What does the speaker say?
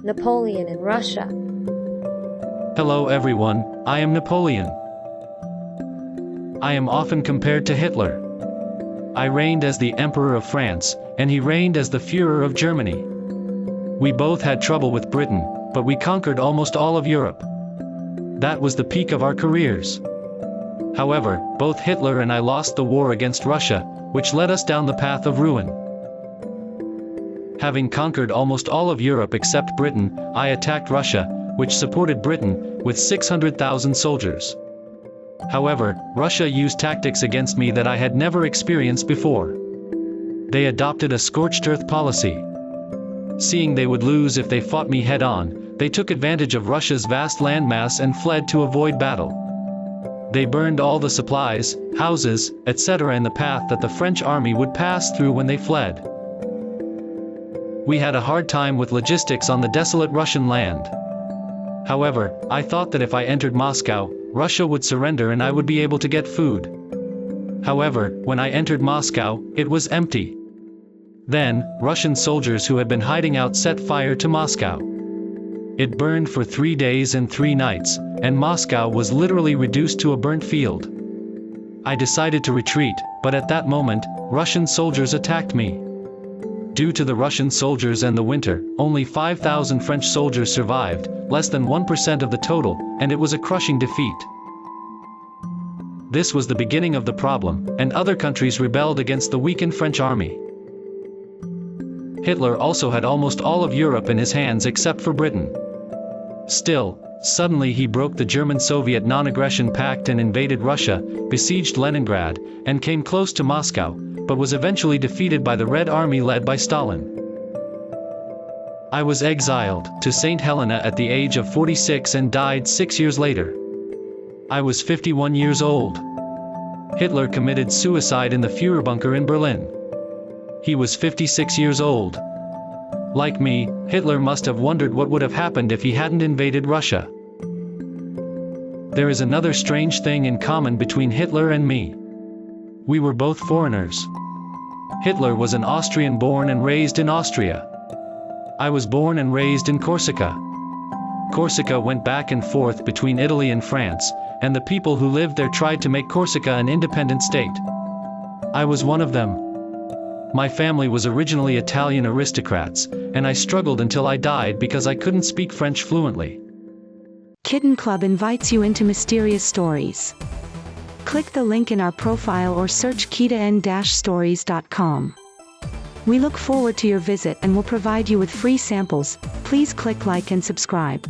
Napoleon in Russia. Hello everyone, I am Napoleon. I am often compared to Hitler. I reigned as the Emperor of France, and he reigned as the Führer of Germany. We both had trouble with Britain, but we conquered almost all of Europe. That was the peak of our careers. However, both Hitler and I lost the war against Russia, which led us down the path of ruin. Having conquered almost all of Europe except Britain, I attacked Russia, which supported Britain, with 600,000 soldiers. However, Russia used tactics against me that I had never experienced before. They adopted a scorched earth policy. Seeing they would lose if they fought me head-on, they took advantage of Russia's vast landmass and fled to avoid battle. They burned all the supplies, houses, etc. in the path that the French army would pass through when they fled. We had a hard time with logistics on the desolate Russian land. However, I thought that if I entered Moscow, Russia would surrender and I would be able to get food. However, when I entered Moscow, it was empty. Then, Russian soldiers who had been hiding out set fire to Moscow. It burned for 3 days and 3 nights, and Moscow was literally reduced to a burnt field. I decided to retreat, but at that moment, Russian soldiers attacked me. Due to the Russian soldiers and the winter, only 5,000 French soldiers survived, less than 1% of the total, and it was a crushing defeat. This was the beginning of the problem, and other countries rebelled against the weakened French army. Hitler also had almost all of Europe in his hands except for Britain. Still, suddenly he broke the German-Soviet non-aggression pact and invaded Russia, besieged Leningrad, and came close to Moscow, but was eventually defeated by the Red Army led by Stalin. I was exiled to St. Helena at the age of 46 and died 6 years later. I was 51 years old. Hitler committed suicide in the Führerbunker in Berlin. He was 56 years old. Like me, Hitler must have wondered what would have happened if he hadn't invaded Russia. There is another strange thing in common between Hitler and me. We were both foreigners. Hitler was an Austrian born and raised in Austria. I was born and raised in Corsica. Corsica went back and forth between Italy and France, and the people who lived there tried to make Corsica an independent state. I was one of them. My family was originally Italian aristocrats, and I struggled until I died because I couldn't speak French fluently. Kitan Club invites you into mysterious stories. Click the link in our profile or search kitan-stories.com. We look forward to your visit and will provide you with free samples. Please click like and subscribe.